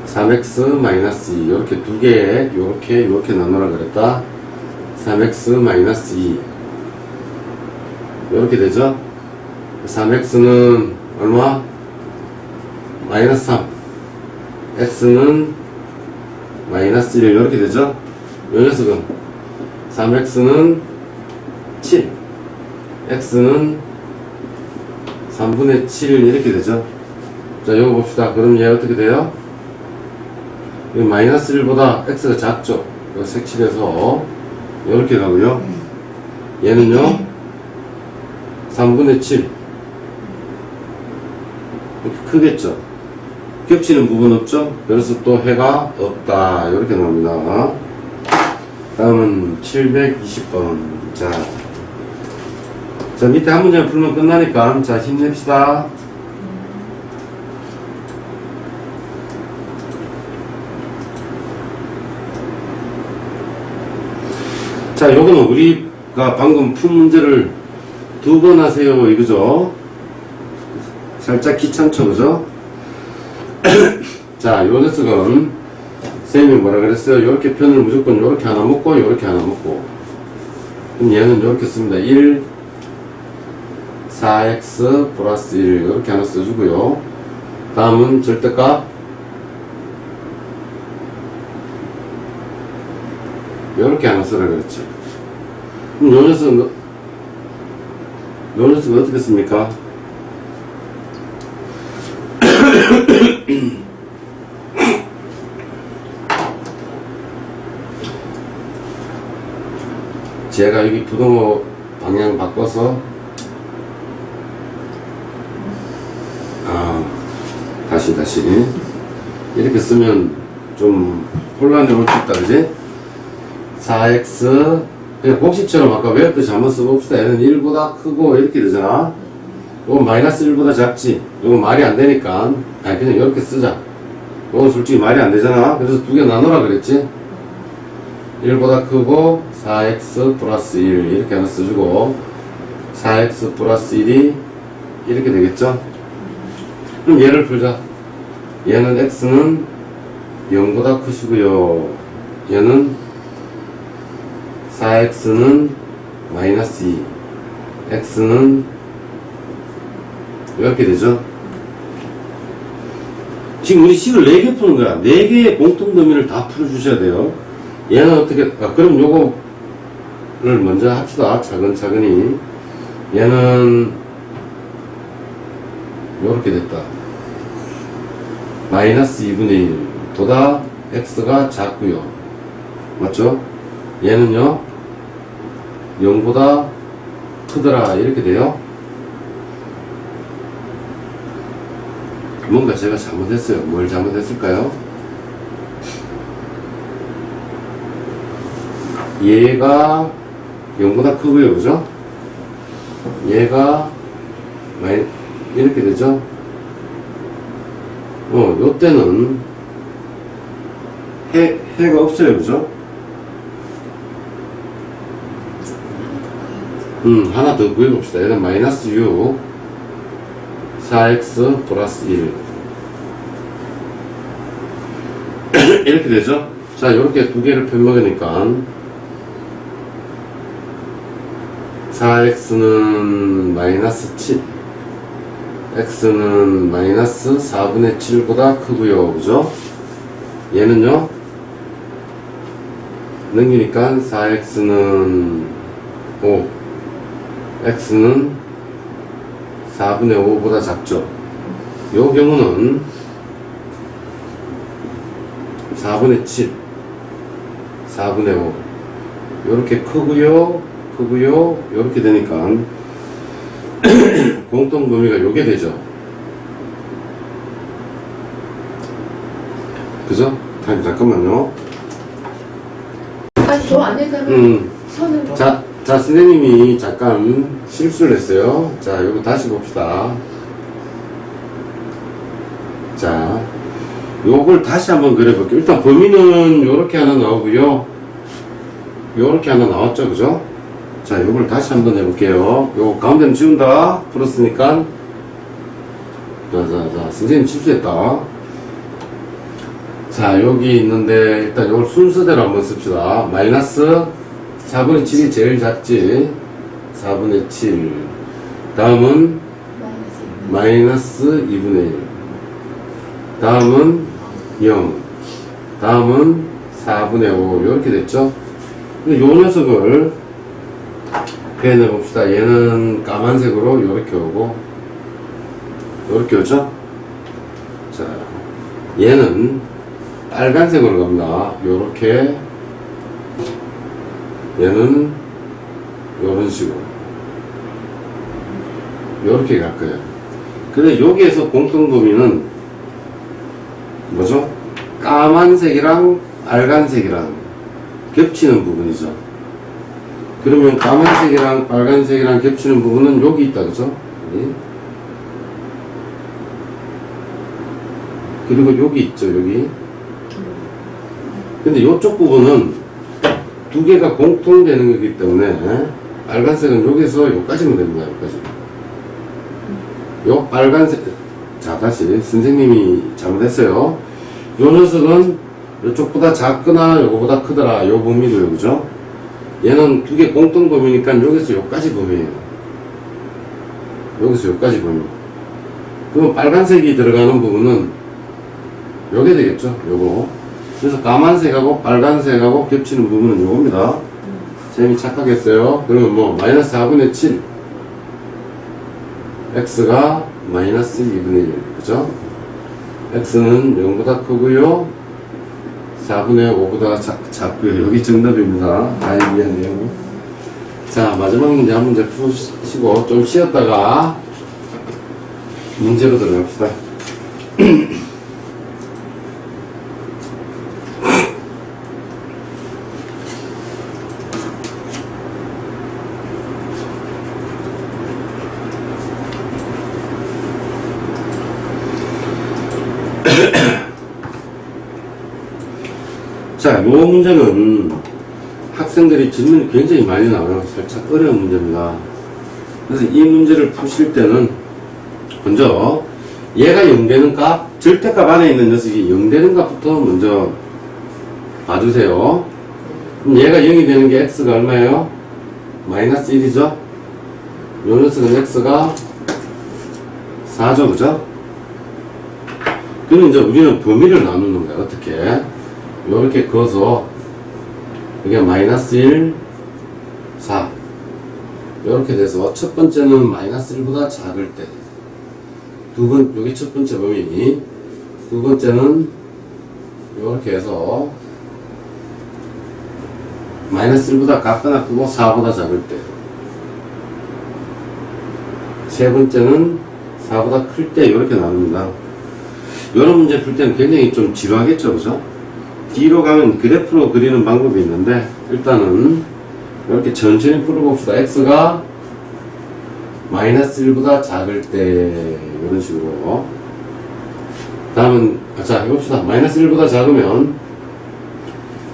3x 마이너스 2 이렇게 두 개에 요렇게 나누라 그랬다. 3x 마이너스 2 이렇게 되죠. 3x는 얼마? 마이너스 3, x는 마이너스 1 이렇게 되죠. 이 녀석은 3x는 7, x는 3분의 7 이렇게 되죠. 자, 이거 봅시다. 그럼 얘 어떻게 돼요? 이 마이너스 1보다 x가 작죠. 이거 색칠해서 이렇게 가고요. 얘는요 3분의 7 이렇게 크겠죠. 겹치는 부분 없죠. 그래서 또 해가 없다 이렇게 나옵니다. 다음은 720번. 자 밑에 한 문제 풀면 끝나니까 자 힘냅시다. 자, 요거는 우리가 방금 푼 문제를 2번 하세요 이거죠. 살짝 귀찮죠, 그죠? 자, 요 녀석은 쌤이 뭐라 그랬어요? 요렇게 편을 무조건 요렇게 하나 먹고 요렇게 하나 먹고, 그럼 얘는 요렇게 씁니다. 1 4x 플러스 1 요렇게 하나 써주고요. 다음은 절대값 요렇게 하나 쓰라 그랬죠. 그럼 요 녀석은 어떻게 씁니까? 제가 여기 부동호 방향 바꿔서 다시 이렇게 쓰면 좀 혼란이 올 수 있다, 그지? 4x 그냥 공식처럼 아까 외웠듯이 한번 써봅시다. 얘는 1보다 크고 이렇게 되잖아. 이건 마이너스 1보다 작지. 이건 말이 안 되니까 그냥 이렇게 쓰자. 이건 솔직히 말이 안 되잖아. 그래서 두 개 나누라 그랬지. 1보다 크고 4x 플러스 1 이렇게 하나 써주고, 4x 플러스 1이 이렇게 되겠죠. 그럼 얘를 풀자. 얘는 x는 0보다 크시고요. 얘는 4x는 마이너스 2, x는 이렇게 되죠. 지금 우리 식을 4개 푸는 거야. 4개의 공통더미를 다 풀어주셔야 돼요. 얘는 어떻게, 그럼 요거를 먼저 합시다. 차근차근히. 얘는 요렇게 됐다. 마이너스 2분의 1 보다 x가 작고요. 맞죠? 얘는요 0보다 크더라 이렇게 돼요. 뭔가 제가 잘못했어요. 뭘 잘못했을까요? 얘가 0보다 크고요, 그죠? 얘가 이렇게 되죠? 요때는 해가 없어요, 그죠? 하나 더 구해봅시다. 얘는 마이너스 6 4x 플러스 1 이렇게 되죠? 자, 요렇게 두 개를 편먹으니까 4x는 마이너스 7 x는 마이너스 4분의 7보다 크고요, 그죠? 얘는요 넘기니까 4x는 5 x는 4분의 5보다 작죠. 요 경우는 4분의 7 4분의 5 요렇게 크고요 요렇게 되니까 공통범위가 요게 되죠. 그죠? 잠깐만요. 저 안에다가 선을 자, 선생님이 잠깐 실수를 했어요. 자, 요거 다시 봅시다. 자, 요걸 다시 한번 그려볼게요. 일단 범위는 요렇게 하나 나오고요. 요렇게 하나 나왔죠, 그죠? 자, 요걸 다시 한번 해볼게요. 요 가운데는 지운다. 풀었으니까. 자, 선생님 실수했다. 자, 여기 있는데, 일단 요걸 순서대로 한번 씁시다. 마이너스 4분의 7이 제일 작지. 4분의 7. 다음은 마이너스 2분의 1. 다음은 0, 다음은 4분의 5 이렇게 됐죠. 이 녀석을 표현해 봅시다. 얘는 까만색으로 이렇게 오고 이렇게 오죠. 자, 얘는 빨간색으로 갑니다. 요렇게. 얘는 요런 식으로 요렇게 갈 거예요. 근데 여기에서 공통범위는 뭐죠? 까만색이랑 빨간색이랑 겹치는 부분이죠. 그러면 까만색이랑 빨간색이랑 겹치는 부분은 여기 있다, 그죠? 그리고 여기 있죠, 여기. 근데 이쪽 부분은 두 개가 공통되는 거기 때문에 빨간색은 여기서 여기까지면 됩니다, 여기까지. 요 빨간색, 자, 다시 선생님이 잘못했어요. 요 녀석은 이쪽보다 작거나 요거보다 크더라, 요 범위고요, 그죠? 얘는 두 개 공통 범위니까 여기서 여기까지 범위예요. 여기서 여기까지 범위. 그럼 빨간색이 들어가는 부분은 요게 되겠죠, 요거. 그래서 까만색하고 빨간색하고 겹치는 부분은 요겁니다. 쌤이 착각했어요. 그러면 뭐 마이너스 4분의 7 x가 마이너스 2분의 1, 그죠? x는 0보다 크고요 4분의 5보다 작고요. 여기 정답입니다. 아이, 미안해요. 자, 마지막 문제 한 문제 푸시고 좀 쉬었다가 문제로 들어갑시다. 자, 요 문제는 학생들이 질문이 굉장히 많이 나와요. 살짝 어려운 문제입니다. 그래서 이 문제를 푸실 때는 먼저 얘가 0 되는 값, 절대값 안에 있는 녀석이 0 되는 값부터 먼저 봐주세요. 그럼 얘가 0이 되는 게 x가 얼마예요? 마이너스 1이죠? 요 녀석은 x가 4죠, 그죠? 그럼 이제 우리는 범위를 나누는 거야. 어떻게? 요렇게 그어서 이게 마이너스 1, 4 요렇게 돼서 첫 번째는 마이너스 1보다 작을 때 여기 첫 번째 범위, 두 번째는 요렇게 해서 마이너스 1보다 같거나 크고 4보다 작을 때, 세 번째는 4보다 클 때 요렇게 나눕니다. 요런 문제 풀 때는 굉장히 좀 지루하겠죠, 그죠? 뒤로 가면 그래프로 그리는 방법이 있는데 일단은 이렇게 천천히 풀어봅시다. x가 마이너스 1보다 작을 때 이런 식으로. 다음은 자, 해봅시다. 마이너스 1보다 작으면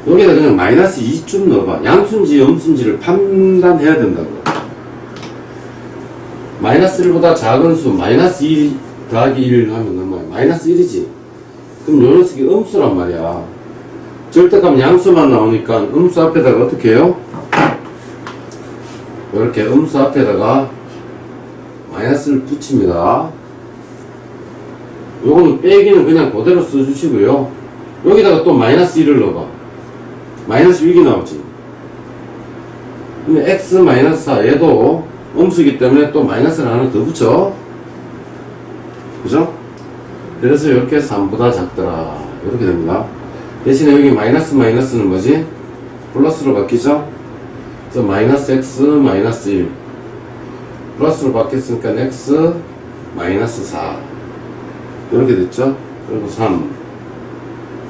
여기다 그냥 마이너스 2쯤 넣어봐. 양수인지 음수인지를 판단해야 된다고. 마이너스 1보다 작은 수 마이너스 2 더하기 1 하면 얼마야? 마이너스 1이지. 그럼 요 녀석이 음수란 말이야. 절대값 양수만 나오니까 음수 앞에다가 어떻게 해요? 이렇게 음수 앞에다가 마이너스를 붙입니다. 요거는 빼기는 그냥 그대로 써주시고요. 여기다가 또 마이너스 1을 넣어봐. 마이너스 6이 나오지. 근데 x 마이너스 4 얘도 음수이기 때문에 또 마이너스를 하나 더 붙여. 그죠? 그래서 이렇게 3보다 작더라. 이렇게 됩니다. 대신에 여기 마이너스는 뭐지? 플러스로 바뀌죠? 그래서 마이너스 x 마이너스 1 플러스로 바뀌었으니까 x 마이너스 4 이렇게 됐죠? 그리고 3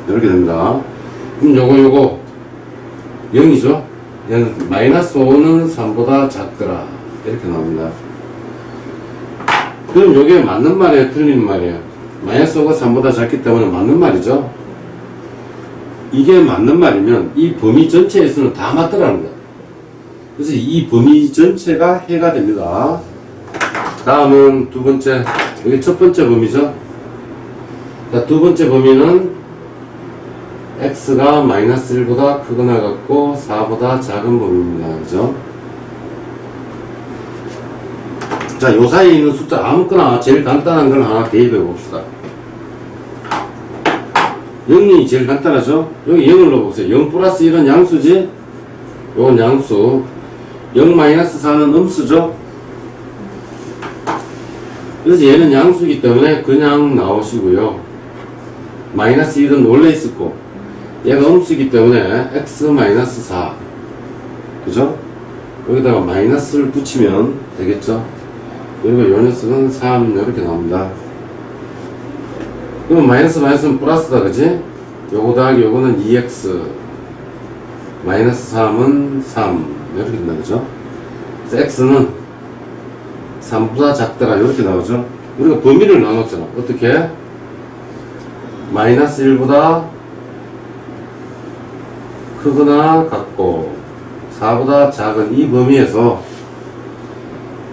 이렇게 됩니다. 그럼 요거 0이죠? 얘는 마이너스 5는 3보다 작더라 이렇게 나옵니다. 그럼 요게 맞는 말이에요? 틀린 말이에요? 마이너스 5가 3보다 작기 때문에 맞는 말이죠? 이게 맞는 말이면 이 범위 전체에서는 다 맞더라는 거야. 그래서 이 범위 전체가 해가 됩니다. 다음은 두 번째, 여기 첫 번째 범위죠. 자, 두 번째 범위는 x가 마이너스 1보다 크거나 같고 4보다 작은 범위입니다. 그죠? 자, 요 사이에 있는 숫자 아무거나 제일 간단한 걸 하나 대입해 봅시다. 0이 제일 간단하죠? 여기 0을 넣어보세요. 0 플러스 1은 양수지? 요건 양수. 0 마이너스 4는 음수죠? 그래서 얘는 양수이기 때문에 그냥 나오시고요. 마이너스 1은 원래 있었고, 얘가 음수이기 때문에 x 마이너스 4. 그죠? 여기다가 마이너스를 붙이면 되겠죠? 그리고 요 녀석은 3 이렇게 나옵니다. 그럼 마이너스 마이너스는 플러스다, 그지? 요거 더하기 요거는 2x 마이너스 3은 3 이렇게 된다, 그죠? 그래서 x는 3보다 작더라 이렇게 나오죠. 우리가 범위를 나눴잖아. 어떻게? 마이너스 1보다 크거나 같고 4보다 작은 이 범위에서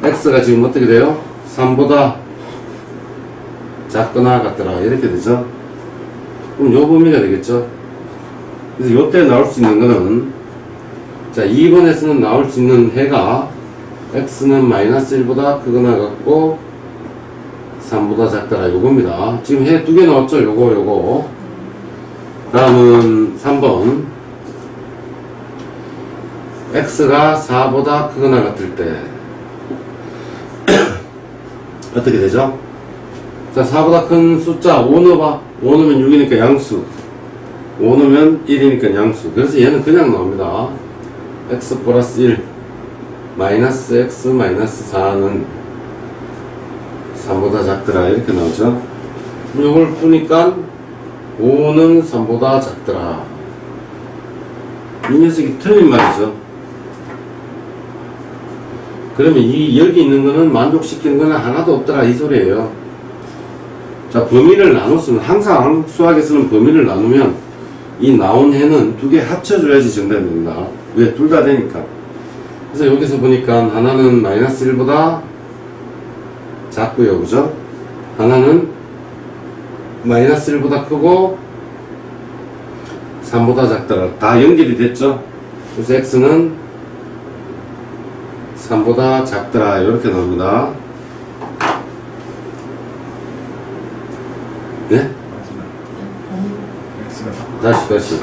x가 지금 어떻게 돼요? 3보다 작거나 같더라 이렇게 되죠. 그럼 요 범위가 되겠죠. 그래서 요때 나올 수 있는 거는, 자 2번에서는 나올 수 있는 해가 x는 마이너스 1보다 크거나 같고 3보다 작더라 요겁니다. 지금 해 두 개 나왔죠. 요거 다음은 3번 x가 4보다 크거나 같을 때 어떻게 되죠? 자 4보다 큰 숫자 5 넣어봐. 5 넣으면 6이니까 양수, 5 넣으면 1이니까 양수. 그래서 얘는 그냥 나옵니다. x 플러스 1 마이너스 x 마이너스 4는 3보다 작더라 이렇게 나오죠. 이걸 푸니까 5는 3보다 작더라. 이 녀석이 틀린 말이죠. 그러면 이 여기 있는 거는 만족시키는 거는 하나도 없더라 이 소리예요. 자 범위를 나눴으면, 항상 수학에서는 범위를 나누면 이 나온 해는 두 개 합쳐줘야지 정답이 됩니다. 왜? 둘 다 되니까. 그래서 여기서 보니까 하나는 마이너스 1보다 작고요, 그죠? 하나는 마이너스 1보다 크고 3보다 작더라. 다 연결이 됐죠? 그래서 x는 3보다 작더라 이렇게 나옵니다. 네? 다시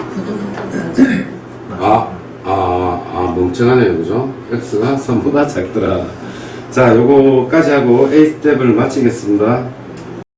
멍청하네요, 그죠? x가 3보다 작더라. 자, 요거까지 하고 A 스텝을 마치겠습니다.